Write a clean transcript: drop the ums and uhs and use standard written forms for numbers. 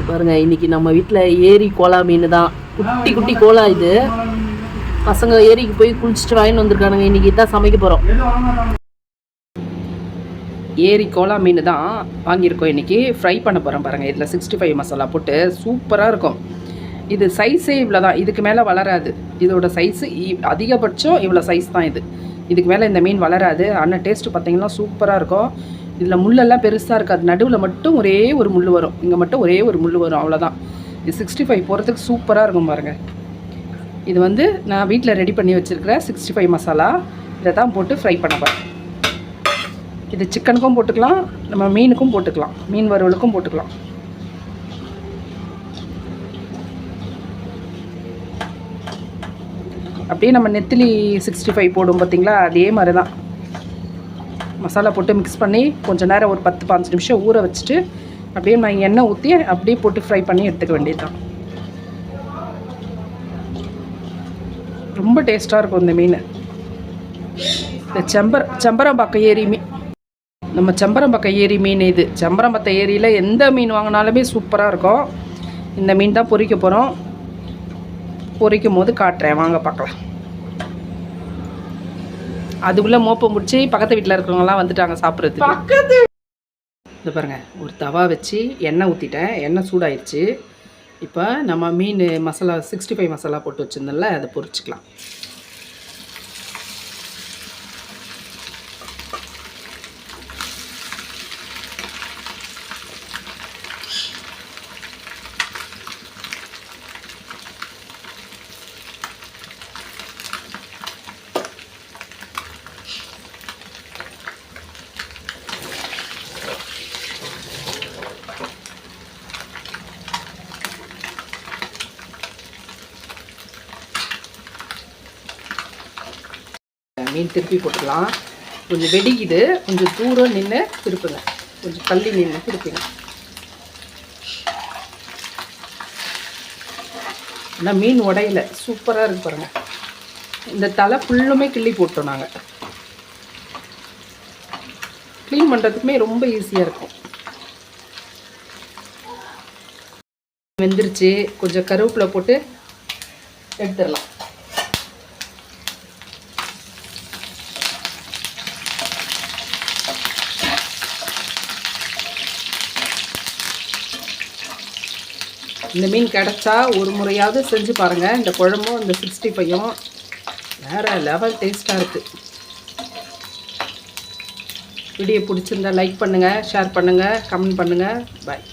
பாருங்க, இன்னைக்கு நம்ம வீட்டில் ஏரி கோலா மீன் தான். குட்டி குட்டி கோலா இது. பசங்க ஏரிக்கு போய் குளிச்சுட்டு வாங்கிட்டு வந்திருக்கானுங்க. இன்னைக்கு தான் சமைக்க போகிறோம். ஏரி கோலா மீன் தான் வாங்கியிருக்கோம். இன்றைக்கி ஃப்ரை பண்ண போகிறோம். பாருங்கள், இதில் 65 மசாலா போட்டு சூப்பராக இருக்கும். இது சைஸே இவ்வளோ தான், இதுக்கு மேலே வளராது. இதோட சைஸு அதிகபட்சம் இவ்வளோ சைஸ் தான். இதுக்கு மேலே இந்த மீன் வளராது. ஆனால் டேஸ்ட்டு பார்த்திங்கன்னா சூப்பராக இருக்கும். இதில் முள்ளெல்லாம் பெருசாக இருக்காது. நடுவில் மட்டும் ஒரே ஒரு முள் வரும். இங்கே மட்டும் ஒரே ஒரு முள் வரும், அவ்வளோதான். இது 65 போகிறதுக்கு சூப்பராக இருக்கும் பாருங்கள். இது வந்து நான் வீட்டில் ரெடி பண்ணி வச்சுருக்கிற 65 மசாலா. இதை தான் போட்டு ஃப்ரை பண்ண போகிறேன். இது சிக்கனுக்கும் போட்டுக்கலாம், நம்ம மீனுக்கும் போட்டுக்கலாம், மீன் வறுவலுக்கும் போட்டுக்கலாம். அப்படியே நம்ம நெத்திலி 65 போடும் பார்த்திங்களா, அதே மாதிரி தான் மசாலா போட்டு மிக்ஸ் பண்ணி கொஞ்சம் நேரம் ஒரு 10-15 நிமிஷம் ஊற வச்சுட்டு அப்படியே நான் எண்ணெய் ஊற்றி அப்படியே போட்டு ஃப்ரை பண்ணி எடுத்துக்க வேண்டியது தான். ரொம்ப டேஸ்ட்டாக இருக்கும் இந்த மீன். இந்த செம்பரம்பாக்கம் ஏரி மீன், நம்ம செம்பரம்பாக்கம் ஏரி மீன் இது. செம்பரம்பாக்கம் ஏரியில் எந்த மீன் வாங்கினாலுமே சூப்பராக இருக்கும். இந்த மீன் தான் பொரிக்க போகிறோம். பொரிக்கும் போது காட்டுறேன், வாங்க பார்க்கலாம். அதுக்குள்ளே மோப்பம் முடிச்சு பக்கத்து வீட்டில் இருக்கிறவங்கலாம் வந்துட்டாங்க சாப்பிட்றதுக்கு. இது பாருங்கள், ஒரு தவா வச்சு எண்ணெய் ஊற்றிட்டேன். எண்ணெய் சூடாயிடுச்சு. இப்போ நம்ம மீன் மசாலா 65 மசாலா போட்டு வச்சுருந்தோம்ல, அதை பொரிச்சிக்கலாம். மீன் திருப்பி போட்டுக்கலாம். கொஞ்சம் வெடிக்குது, கொஞ்சம் தூரம் நின்று திருப்புங்க, கொஞ்சம் தள்ளி நின்று திருப்பிங்க. ஆனால் மீன் உடையில சூப்பராக இருக்கு பாருங்கள். இந்த தலை ஃபுல்லுமே கிள்ளி போட்டோம் நாங்கள். க்ளீன் பண்ணுறதுக்குமே ரொம்ப ஈஸியாக இருக்கும். வெந்துருச்சு. கொஞ்சம் கருவேப்பிலை போட்டு எடுத்துடலாம். இந்த மீன் கிடச்சா ஒரு முறையாவது செஞ்சு பாருங்கள். இந்த குழம்பும் இந்த 65யும் வேறு லெவல் டேஸ்ட்டாக இருக்குது. வீடியோ பிடிச்சிருந்தா லைக் பண்ணுங்கள், ஷேர் பண்ணுங்கள், கமெண்ட் பண்ணுங்கள். பாய்.